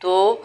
2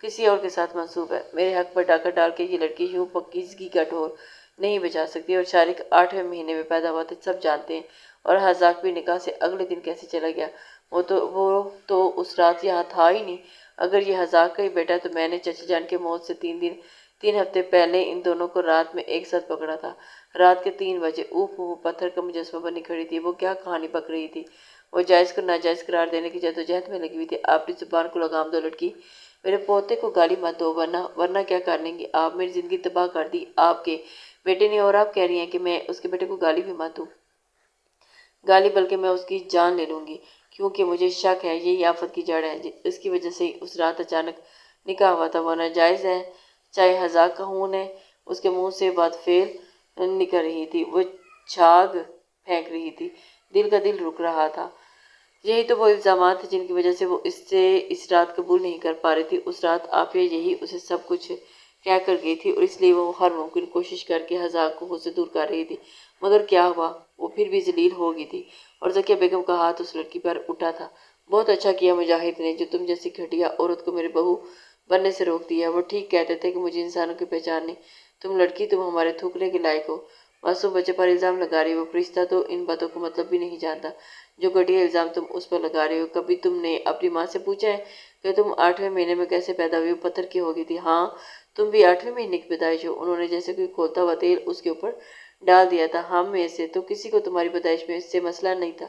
کسی اور کے ساتھ منسوب ہے۔ میرے حق پر ڈاکہ ڈال کے یہ لڑکی یوں پکیزگی کا ڈھول نہیں بجا سکتی۔ اور شارق 8ویں مہینے میں پیدا ہوا تھا، سب جانتے ہیں۔ اور حذاق بھی نکاح سے اگلے دن کیسے چلا گیا؟ وہ تو اس رات یہاں تھا ہی نہیں۔ اگر یہ حذاق کا ہی بیٹا ہے تو میں نے چچا جان کے موت سے 3 ہفتے پہلے ان دونوں کو رات میں ایک ساتھ پکڑا تھا۔ رات کے 3 بجے وہ پتھر کا مجسمہ بنی کھڑی تھی۔ وہ کیا کہانی پک رہی تھی؟ وہ جائز کو ناجائز قرار دینے کی جدوجہد میں لگی ہوئی تھی۔ اپنی زبان کو لگام دو لڑکی، میرے پوتے کو گالی مت دو، ورنہ کیا کر لیں گی آپ؟ میری زندگی تباہ کر دی آپ کے بیٹے نے، اور آپ کہہ رہی ہیں کہ میں اس کے بیٹے کو گالی بھی مت دوں؟ گالی بلکہ میں اس کی جان لے لوں گی، کیونکہ مجھے شک ہے یہی آفت کی جڑ ہے۔ اس کی وجہ سے اس رات اچانک نکاح ہوا تھا۔ وہ ناجائز ہے، چاہے حذاق کا خون ہے۔ اس کے منہ سے بات فعل نکل رہی تھی، وہ جھاگ پھینک رہی تھی، دل کا دل رک رہا تھا۔ یہی تو وہ الزامات تھے جن کی وجہ سے وہ اس رات قبول نہیں کر پا رہی تھی۔ اس رات عافیہ یہی اسے سب کچھ کہہ کر گئی تھی، اور اس لیے وہ ہر ممکن کوشش کر کے حذاق کو خود سے دور کر رہی تھی۔ مگر کیا ہوا؟ وہ پھر بھی ذلیل ہو گئی تھی، اور ذکیہ بیگم کا ہاتھ اس لڑکی پر اٹھا تھا۔ بہت اچھا کیا مجاہد نے، جو تم جیسی گھٹیا عورت کو میرے بہو بننے سے روک دیا۔ وہ ٹھیک کہتے تھے کہ مجھے انسانوں کی پہچان نہیں۔ تم لڑکی، تم ہمارے تھوکنے کے لائق ہو۔ معصوم بچے پر الزام لگا رہی ہو، وہ فرشتہ تو ان باتوں کا مطلب بھی نہیں جانتا۔ جو گھٹیا الزام تم اس پر لگا رہے ہو، کبھی تم نے اپنی ماں سے پوچھا ہے کہ تم 8ویں مہینے میں کیسے پیدا ہوئی؟ وہ پتھر کی ہو گئی تھی۔ ہاں، تم بھی 8ویں مہینے کی پیدائش ہو۔ انہوں نے جیسے کوئی کھولتا ہوا تیل اس کے اوپر ڈال دیا تھا۔ ہم میں سے تو کسی کو تمہاری پیدائش میں اس سے مسئلہ نہیں تھا،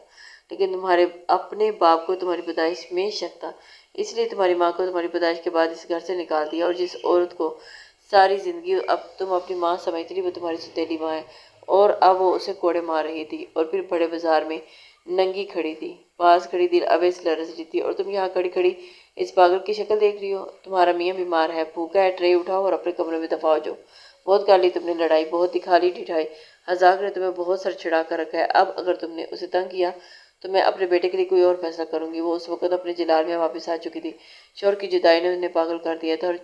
لیکن تمہارے اپنے باپ کو تمہاری پیدائش میں شک تھا، اس لیے تمہاری ماں کو تمہاری پیدائش کے بعد اس گھر سے نکال دیا۔ اور جس عورت کو ساری زندگی اب تم اپنی ماں سمجھتی تھی، وہ تمہاری ستیلی ماں ہے۔ اور اب وہ اسے کوڑے مار رہی تھی، اور پھر بڑے بازار میں ننگی کھڑی تھی، پاس کھڑی دل ابے سے لرز رہی تھی، اور تم یہاں کھڑی کھڑی اس پاگل کی شکل دیکھ رہی ہو۔ تمہارا میاں بیمار ہے، بھوکا ہے، ٹرے اٹھاؤ اور اپنے کمرے میں دفع ہو جاؤ۔ بہت کر لی تم نے لڑائی، بہت دکھا لی ڈھٹائی۔ حذاق نے تمہیں بہت سر چڑھا کر رکھا ہے۔ اب اگر تم نے اسے تنگ کیا تو میں اپنے بیٹے کے لیے کوئی اور فیصلہ کروں گی۔ وہ اس وقت اپنے جلال میں واپس آ چکی تھی۔ شوہر کی جدائی نے انہیں پاگل کر دیا تھا، اور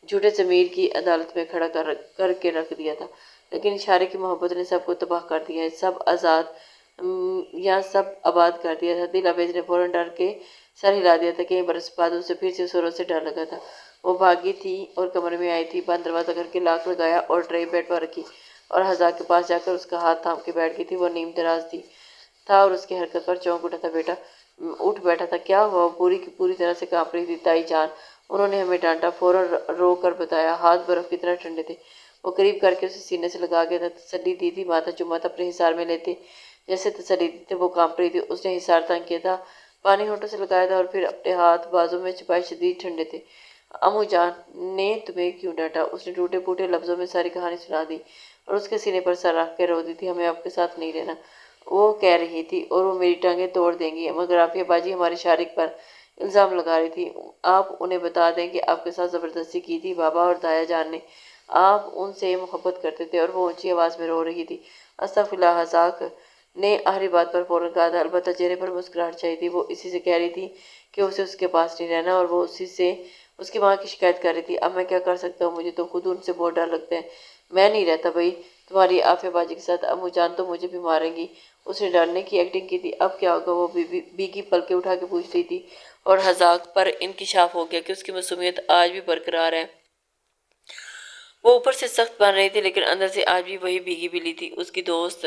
جھوٹے ضمیر کی عدالت میں کھڑا کر کے رکھ دیا تھا۔ لیکن اشارے کی محبت نے سب کو تباہ کر دیا ہے، سب آباد کر دیا تھا۔ دل ابیز نے فوراً ڈر کے سر ہلا دیا تھا۔ کئی برس بعد اسے پھر سے زوروں سے ڈر لگا تھا۔ وہ بھاگی تھی اور کمرے میں آئی تھی، بند دروازہ کر کے لاک لگایا اور ٹرے بیڈ پر رکھی، اور حذاق کے پاس جا کر اس کا ہاتھ تھام کے بیٹھ گئی تھی۔ وہ نیم دراز تھا اور اس کی حرکت پر چونک اٹھا تھا۔ بیٹا اٹھ بیٹھا تھا۔ کیا ہوا؟ وہ پوری کی پوری طرح سے کانپ رہی تھی۔ تائی جان، انہوں نے ہمیں ڈانٹا، فوراً رو کر بتایا۔ ہاتھ برف کی طرح ٹھنڈے تھے۔ وہ قریب کر کے اسے سینے سے لگا گیا تھا، تسلی دی تھی، ماتھا چوما تھا، اپنے حصار میں لیتے جیسے تسلی دیتے۔ وہ کانپ رہی تھی۔ اس نے حصار تنگ کیا تھا، پانی ہونٹوں سے لگایا تھا، اور پھر اپنے ہاتھ بازو میں چھپائے، شدید ٹھنڈے تھے۔ امو جان نے تمہیں کیوں ڈانٹا؟ اس نے ٹوٹے پھوٹے لفظوں میں ساری کہانی سنا دی، اور اس کے سینے پر سر رکھ کے رو دی تھی۔ ہمیں آپ کے ساتھ نہیں رہنا، وہ کہہ رہی تھی، اور وہ میری ٹانگیں توڑ دیں گی۔ مگر عافیہ باجی ہمارے شارق پر الزام لگا رہی تھی۔ آپ انہیں بتا دیں کہ آپ کے ساتھ زبردستی کی تھی بابا اور تایا جان نے۔ آپ ان سے محبت کرتے تھے۔ اور وہ اونچی آواز میں رو رہی تھی۔ استغفر اللہ، حذاق نے آخری بات پر فوراً کہا تھا، البتہ چہرے پر مسکراہٹ چاہیے تھی۔ وہ اسی سے کہہ رہی تھی کہ اسے اس کے پاس نہیں رہنا، اور وہ اسی سے اس کی ماں کی شکایت کر رہی تھی۔ اب میں کیا کر سکتا ہوں؟ مجھے تو خود ان سے بہت ڈر لگتا ہے۔ میں نہیں رہتا بھائی تمہاری عافیہ باجی کے ساتھ۔ امو جان تو مجھے بھی ماریں گی۔ اس نے ڈرنے کی ایکٹنگ کی تھی۔ اب کیا ہوگا؟ وہ بیگی پلکیں اٹھا کے پوچھ رہی تھی، اور حذاق پر انکشاف ہو گیا کہ اس کی معصومیت آج بھی برقرار ہے۔ وہ اوپر سے سخت بن رہی تھی، لیکن اندر سے آج بھی وہی بھیگی بلی تھی۔ اس کی دوست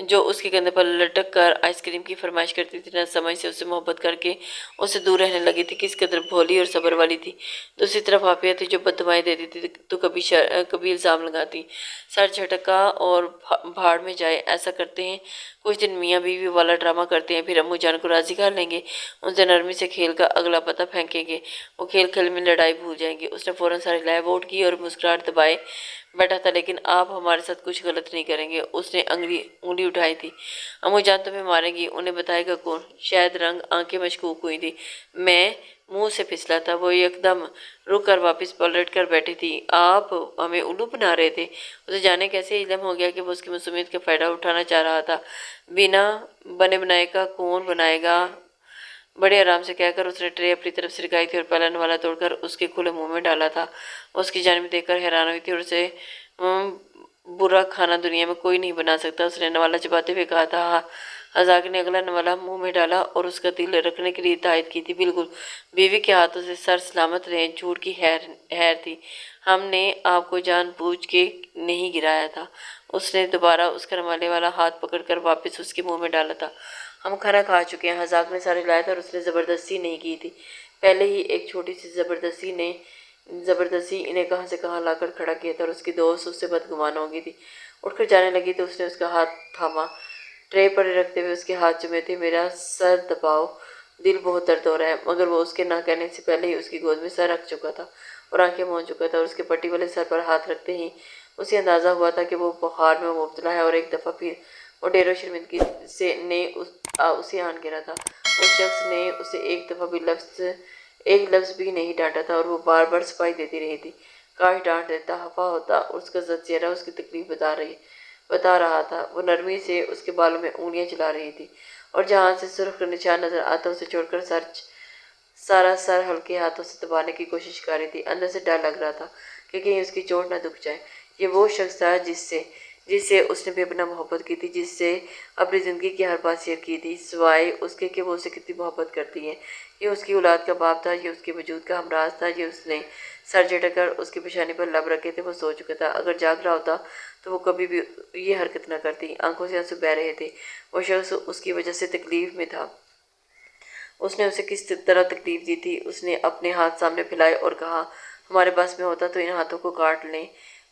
جو اس کے کندھے پر لٹک کر آئس کریم کی فرمائش کرتی تھی، نہ سمجھ سے اس سے محبت کر کے اس سے دور رہنے لگی تھی، کس قدر بھولی اور صبر والی تھی۔ دوسری طرف عافیہ تھی، جو بددعائیں دیتی تھی تو کبھی الزام لگاتی۔ سر جھٹکا اور بھاڑ میں جائے، ایسا کرتے ہیں کچھ دن میاں بیوی والا ڈرامہ کرتے ہیں، پھر امو جان کو راضی کر لیں گے، ان سے نرمی سے کھیل کا اگلا پتہ پھینکیں گے، وہ کھیل کھیل میں لڑائی بھول جائیں گے۔ اس نے فوراً سر ہلائے، وہ اٹھ گئی اور مسکراہٹ دبائے بیٹھا تھا۔ لیکن آپ ہمارے ساتھ کچھ غلط نہیں کریں گے، اس نے انگلی اٹھائی تھی۔ امو جان تمہیں ماریں گی، انہیں بتائے گا کون؟ شاید رنگ آنکھیں مشکوک ہوئی تھی۔ میں منہ سے پھسلا تھا۔ وہ یکدم رک کر واپس پلٹ کر بیٹھی تھی۔ آپ ہمیں الو بنا رہے تھے؟ اسے جانے کیسے علم ہو گیا کہ وہ اس کی معصومیت کا فائدہ اٹھانا چاہ رہا تھا؟ بنا بنے بنائے کا کون بنائے گا؟ بڑے آرام سے کہہ کر اس نے ٹرے اپنی طرف سے لگائی تھی اور پہلا نوالا توڑ کر اس کے کھلے منہ میں ڈالا تھا۔ وہ اس کی جانب دیکھ کر حیران ہوئی تھی، اور اسے برا کھانا دنیا میں کوئی نہیں بنا سکتا۔ اس نے نوالا چباتے ہوئے کہا تھا، ہزاک نے اگلا نوالا منہ میں ڈالا اور اس کا دل رکھنے کے لیے تائید کی تھی۔ بالکل، بیوی کے ہاتھوں سے سر سلامت رہے، جھوٹ کی خیر تھی۔ ہم نے آپ کو جان بوجھ کے نہیں گرایا تھا۔ اس نے دوبارہ اس کا رومالے والا ہاتھ پکڑ کر واپس اس کے منہ میں ڈالا تھا۔ ہم کھانا کھا چکے ہیں، ہزاک نے سارے لایا تھا اور اس نے زبردستی نہیں کی تھی۔ پہلے ہی ایک چھوٹی سی زبردستی انہیں کہاں سے کہاں لا کر کھڑا کیا تھا اور اس کی دوست اس سے بدگمان ہو گئی تھی۔ اٹھ کر جانے لگی تو اس نے اس کا ہاتھ تھاما، ٹرے پر رکھتے ہوئے اس کے ہاتھ چومے تھے۔ میرا سر دباؤ، دل بہت درد ہو رہا ہے، مگر وہ اس کے نہ کہنے سے پہلے ہی اس کی گود میں سر رکھ چکا تھا اور آنکھیں موند چکا تھا، اور اس کے پٹی والے سر پر ہاتھ رکھتے ہی اسے اندازہ ہوا تھا کہ وہ بخار میں مبتلا ہے، اور ایک دفعہ پھر وہ ڈیر و شرمندگی نے اسے آن گرا تھا۔ اس شخص نے اسے ایک لفظ بھی نہیں ڈانٹا تھا اور وہ بار بار صفائی دیتی رہی تھی۔ کاش ڈانٹ دیتا، خفا ہوتا، اور اس کا زرد چہرہ اس کی تکلیف بتا رہا تھا۔ وہ نرمی سے اس کے بالوں میں انگلیاں چلا رہی تھی اور جہاں سے سرخ نشان نظر آتا اسے چھوڑ کر سارا سر ہلکے ہاتھوں سے دبانے کی کوشش کر رہی تھی۔ اندر سے ڈر لگ رہا تھا کہ کہیں اس کی چوٹ نہ دکھ جائے۔ یہ وہ شخص تھا جس سے اس نے بے پناہ محبت کی تھی، جس سے اپنی زندگی کی ہر بات شیئر کی تھی، سوائے اس کے کہ وہ اسے کتنی محبت کرتی ہے۔ یہ اس کی اولاد کا باپ تھا، یہ اس کے وجود کا ہمراز تھا۔ یہ اس نے سر جھٹک کر اس کی پیشانی پر لب رکھے تھے۔ وہ سو چکا تھا، اگر جاگ رہا ہوتا تو وہ کبھی بھی یہ حرکت نہ کرتی۔ آنکھوں سے آنسو بہہ رہے تھے۔ وہ شخص اس کی وجہ سے تکلیف میں تھا۔ اس نے اسے کس طرح تکلیف دی تھی؟ اس نے اپنے ہاتھ سامنے پھیلائے اور کہا، ہمارے بس میں ہوتا تو ان ہاتھوں کو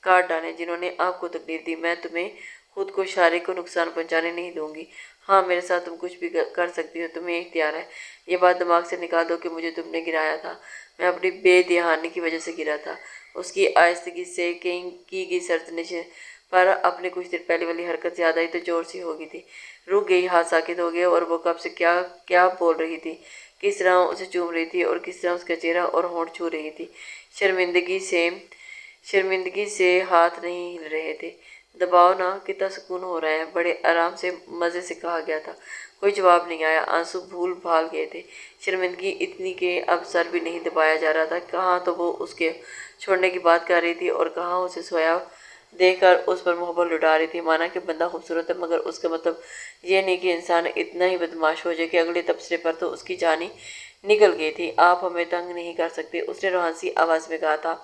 کاٹ ڈالیں جنہوں نے آپ کو تکلیف دی۔ میں تمہیں، خود کو، شارق کو نقصان پہنچانے نہیں دوں گی۔ ہاں، میرے ساتھ تم کچھ بھی کر سکتی ہو، تمہیں اختیار ہے۔ یہ بات دماغ سے نکال دو کہ مجھے تم نے گرایا تھا۔ میں اپنی بے دہانی کی وجہ سے گرا تھا۔ اس کی آہستگی سے کی گئی سرزنش پر اپنے کچھ دیر پہلے والی حرکت یاد آئی تو زور سی ہو گئی تھی۔ رک گئی، ہاتھ ساکت ہو گئے، اور وہ کب سے کیا بول رہی تھی، کس طرح اسے چوم رہی تھی اور کس طرح اس کا چہرہ اور ہونٹ چھو رہی تھی۔ شرمندگی سے ہاتھ نہیں ہل رہے تھے۔ دباؤ نا، کتنا سکون ہو رہا ہے، بڑے آرام سے مزے سے کہا گیا تھا۔ کوئی جواب نہیں آیا۔ آنسو بھول بھال گئے تھے۔ شرمندگی اتنی کہ اب سر بھی نہیں دبایا جا رہا تھا۔ کہاں تو وہ اس کے چھوڑنے کی بات کر رہی تھی اور کہاں اسے سویا دیکھ کر اس پر محبت لٹا رہی تھی۔ مانا کہ بندہ خوبصورت ہے، مگر اس کا مطلب یہ نہیں کہ انسان اتنا ہی بدمعاش ہو جائے کہ اگلے تبصرے پر تو اس کی جان ہی نکل گئی تھی۔ آپ ہمیں تنگ نہیں کر سکتے، اس نے روحانسی آواز میں کہا تھا۔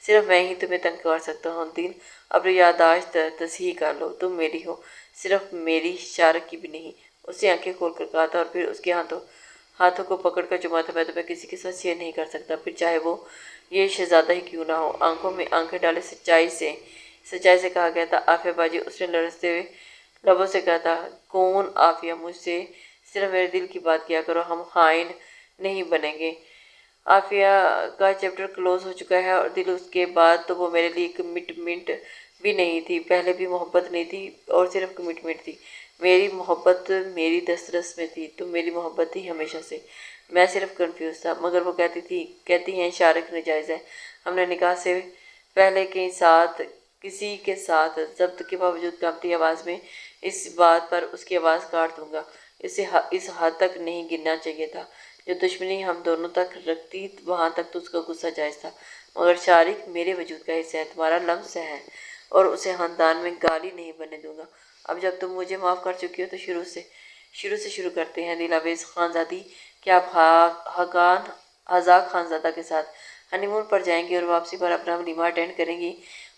صرف میں ہی تمہیں تنگ کر سکتا ہوں۔ دل، اپنی یادداشت تصحیح کر لو، تم میری ہو، صرف میری، شارق کی بھی نہیں۔ اس نے آنکھیں کھول کر کہا تھا اور پھر اس کے ہاتھوں کو پکڑ کر چوما تھا، میں تمہیں کسی کے ساتھ شیئر نہیں کر سکتا، پھر چاہے وہ یہ شہزادہ ہی کیوں نہ ہو۔ آنکھوں میں آنکھیں ڈالے سچائی سے کہا گیا تھا۔ عافیہ باجی، اس نے لرزتے ہوئے لبوں سے کہا تھا۔ کون عافیہ؟ مجھ سے صرف میرے دل کی بات کیا کرو، ہم خائن نہیں بنیں گے۔ عافیہ کا چیپٹر کلوز ہو چکا ہے اور دل، اس کے بعد تو وہ میرے لیے کمٹمنٹ بھی نہیں تھی، پہلے بھی محبت نہیں تھی اور صرف کمٹمنٹ تھی۔ میری محبت میری دسترس میں تھی، تم میری محبت تھی ہمیشہ سے۔ میں صرف کنفیوز تھا۔ مگر وہ کہتی ہیں شارق ناجائز ہے۔ ہم نے نکاح سے پہلے کسی کے ساتھ ضبط کے باوجود کانپتی آواز میں اس بات پر اس کی آواز کاٹ دوں گا، اسے اس حد تک نہیں گرنا چاہیے تھا۔ جو دشمنی ہم دونوں تک رکھتی وہاں تک تو اس کا غصہ جائز تھا، مگر شارق میرے وجود کا حصہ ہے، تمہارا لمس ہے، اور اسے خاندان میں گالی نہیں بننے دوں گا۔ اب جب تم مجھے معاف کر چکی ہو تو شروع سے شروع کرتے ہیں۔ دل آویز خانزادی، کیا آپ ہزاک خانزادہ کے ساتھ ہنی مون پر جائیں گی اور واپسی پر اپنا ولیمہ اٹینڈ کریں گی؟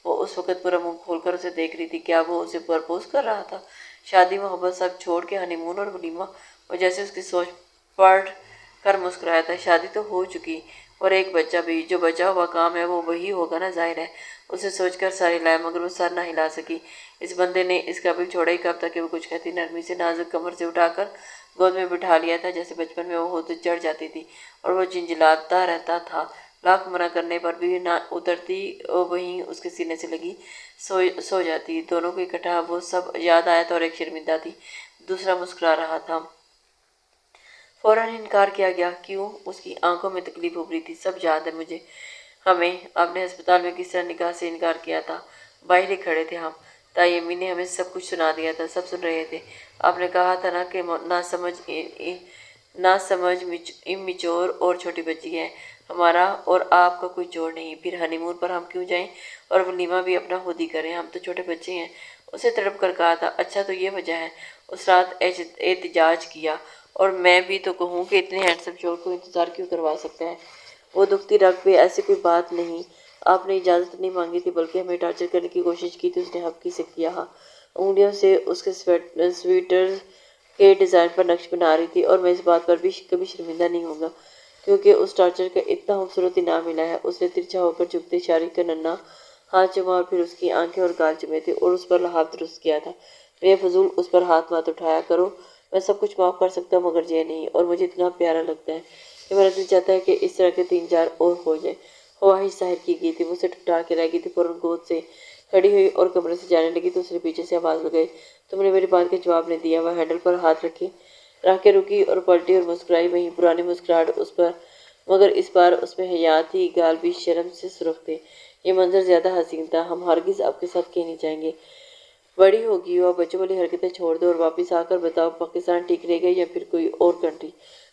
وہ اس وقت پورا منہ کھول کر اسے دیکھ رہی تھی۔ کیا وہ اسے پرپوز کر رہا تھا؟ شادی، محبت، سب چھوڑ کے ہنی مون اور ولیمہ؟ وہ جیسے اس کی سوچ پڑھ کر مسکرایا تھا۔ شادی تو ہو چکی، اور ایک بچہ بھی، جو بچا ہوا کام ہے وہ وہی ہوگا نا، ظاہر ہے۔ اسے سوچ کر سر ہلایا، مگر وہ سر نہ ہلا سکی۔ اس بندے نے اس قابل چھوڑا ہی کب تھا کہ وہ کچھ کہتی۔ نرمی سے نازک کمر سے اٹھا کر گود میں بٹھا لیا تھا، جیسے بچپن میں وہ خود چڑھ جاتی تھی اور وہ جھنجھلاتا رہتا تھا۔ لاکھ منع کرنے پر بھی نہ اترتی، وہیں اس کے سینے سے لگی سو جاتی۔ دونوں کو اکٹھا وہ سب یاد آیا تھا، اور ایک شرمندہ تھی، دوسرا مسکرا رہا تھا۔ فوراً انکار کیا گیا۔ کیوں؟ اس کی آنکھوں میں تکلیف ابھری تھی۔ سب یاد ہے مجھے۔ آپ نے ہسپتال میں کس طرح نکاح سے انکار کیا تھا۔ باہر ہی کھڑے تھے ہم، تائی امی نے ہمیں سب کچھ سنا دیا تھا، سب سن رہے تھے۔ آپ نے کہا تھا نا کہ ناسمجھ اممیچور اور چھوٹی بچی ہے، ہمارا اور آپ کا کوئی جوڑ نہیں، پھر ہنی مون پر ہم کیوں جائیں اور ولیمہ بھی اپنا خود ہی کریں، ہم تو چھوٹے بچے ہیں۔ اسے تڑپ کر کہا تھا۔ اچھا، تو یہ وجہ ہے؟ اس رات احتجاج کیا، اور میں بھی تو کہوں کہ اتنے ہینڈسم شوہر کو انتظار کیوں کروا سکتا ہے؟ وہ دکھتی رگ پہ ایسی کوئی بات نہیں، آپ نے اجازت نہیں مانگی تھی بلکہ ہمیں ٹارچر کرنے کی کوشش کی تھی، اس نے حقی سے کیا۔ ہاں، انگلیوں سے اس کے سویٹر کے ڈیزائن پر نقش بنا رہی تھی، اور میں اس بات پر بھی کبھی شرمندہ نہیں ہوں گا کیونکہ اس ٹارچر کا اتنا خوبصورت انعام ملا ہے۔ اس نے ترچھا ہو کر جھکتے اشارے کا ننھا ہاتھ چوما اور پھر اس کی آنکھیں اور گال چومے تھے اور اس پر لحاظ درست کیا تھا۔ بے فضول اس پر ہاتھ مت اٹھایا کرو، میں سب کچھ معاف کر سکتا ہوں مگر یہ نہیں، اور مجھے اتنا پیارا لگتا ہے کہ میرا دل چاہتا ہے کہ اس طرح کے 3-4 اور ہو جائیں۔ خواہش ظاہر کی گئی تھی، وہ اسے ٹھٹا کے رہ گئی تھی، فوراً گود سے کھڑی ہوئی اور کمرے سے جانے لگی تو اس نے پیچھے سے آواز لگائی، تم نے میری بات کا جواب نہیں دیا۔ وہ ہینڈل پر ہاتھ رکھ کے رکی اور پلٹی اور مسکرائی، وہی پرانی مسکراہٹ اس پر، مگر اس بار اس میں حیا تھی، گال بھی شرم سے سرخ تھے۔ یہ منظر زیادہ حسین تھا، ہم ہرگز آپ کے ساتھ کہیں نہیں جائیں گے، بڑی ہوگی ہو، اب بچوں والی حرکتیں چھوڑ دو اور واپس آ کر بتاؤ پاکستان ٹھیک رہے گا یا پھر کوئی اور کنٹری؟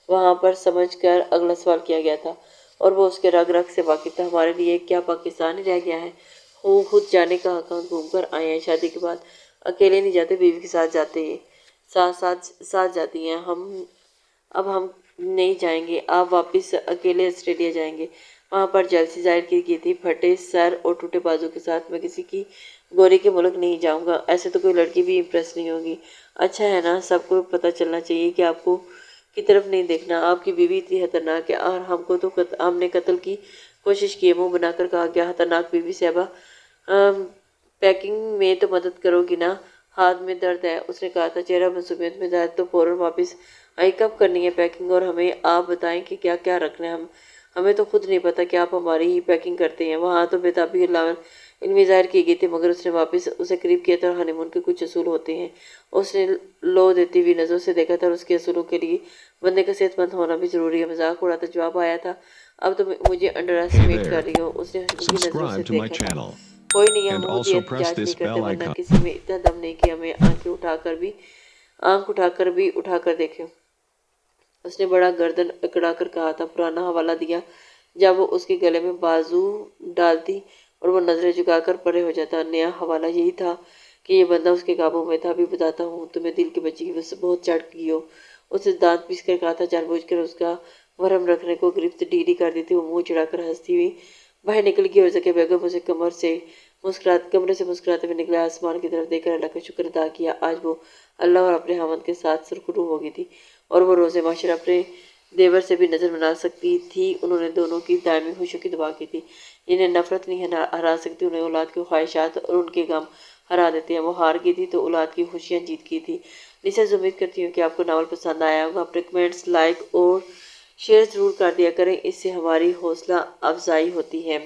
وہاں پر سمجھ کر اگلا سوال کیا گیا تھا اور وہ اس کے رگ رگ سے واقف تھا۔ ہمارے لیے کیا پاکستان ہی رہ گیا ہے؟ خود جانے کہاں کہاں گھوم کر آئے ہیں، شادی کے بعد اکیلے نہیں جاتے، بیوی کے ساتھ جاتے ہیں، ساتھ جاتی ہیں۔ اب ہم نہیں جائیں گے، آپ واپس اکیلے آسٹریلیا جائیں گے۔ وہاں پر جیلسی ظاہر کی گئی تھی، پھٹے سر اور ٹوٹے بازو کے ساتھ۔ میں کسی کی گوری کے ملک نہیں جاؤں گا، ایسے تو کوئی لڑکی بھی امپریس نہیں ہوگی۔ اچھا ہے نا، سب کو پتہ چلنا چاہیے کہ آپ کو کی طرف نہیں دیکھنا، آپ کی بیوی اتنی خطرناک ہے اور ہم نے قتل کی کوشش کی ہے۔ منہ بنا کر کہا گیا، خطرناک بیوی صاحبہ، پیکنگ میں تو مدد کرو گی نا؟ ہاتھ میں درد ہے، اس نے کہا تھا، چہرہ معصومیت میں ظاہر، تو فوراً واپس آئی۔ کب کرنی ہے پیکنگ؟ اور ہمیں آپ بتائیں کہ کیا کیا رکھنا ہے، ہمیں تو خود نہیں پتا کہ آپ ہماری ہی پیکنگ کرتے ہیں۔ وہاں تو بےتابی علمی ظاہر کی گئی تھی، مگر اس نے واپس اسے قریب کیا تھا، اور ہانی مون کے کچھ اصول ہوتے ہیں، اس نے لو دیتی ہوئی نظروں سے دیکھا تھا، اور اس کے اصولوں کے لیے بندے کا صحت مند ہونا بھی ضروری ہے۔ مذاق اڑاتا جواب آیا تھا، اب تم مجھے انڈر Hey ایسٹیمیٹ کر there, رہی ہو۔ اس نے ہنسی نظروں سے subscribe to my دیکھا تھا، channel کوئی نہیں، ہم and خود یہ also press احتجاج this نہیں کرتے، bell ورنہ icon. کسی میں اتنا دم نہیں کہ ہمیں آنکھ اٹھا کر بھی اٹھا کر دیکھیں۔ اس نے بڑا گردن اکڑا کر کہا تھا، پرانا حوالہ دیا جب وہ اس کے گلے میں بازو ڈالتی اور وہ نظریں جھکا کر پرے ہو جاتا۔ نیا حوالہ یہی تھا کہ یہ بندہ اس کے قابو میں تھا۔ ابھی بتاتا ہوں، تمہیں دل کے بچے کی وجہ سے بہت چڑھ گئی ہو۔ اس نے دانت پیس کر کہا تھا، جان بوجھ کر اس کا ورم رکھنے کو گرفت ڈھیلی کر دی تھی۔ وہ منہ چڑھا کر ہنستی ہوئی باہر نکل گئی اور ذکیہ بیگم اسے کمرے سے مسکراتے ہوئے نکلا۔ آسمان کی طرف دیکھ کر اللہ کا شکر ادا کیا، آج وہ اللہ اور اپنے خاوند کے ساتھ سرخرو ہو گئی تھی، اور وہ روز معاشر اپنے دیور سے بھی نظر بنا سکتی تھی۔ انہوں نے دونوں کی دائمی خوشیوں کی دعا کی تھی، انہیں نفرت نہیں ہرا سکتی، انہیں اولاد کی خواہشات اور ان کے غم ہرا دیتے ہیں۔ وہ ہار گئی تھی تو اولاد کی خوشیاں جیت گئی تھی۔ لیسز، امید کرتی ہوں کہ آپ کو ناول پسند آیا ہوگا۔ اپنے کمنٹس، لائک اور شیئر ضرور کر دیا کریں، اس سے ہماری حوصلہ افزائی ہوتی ہے۔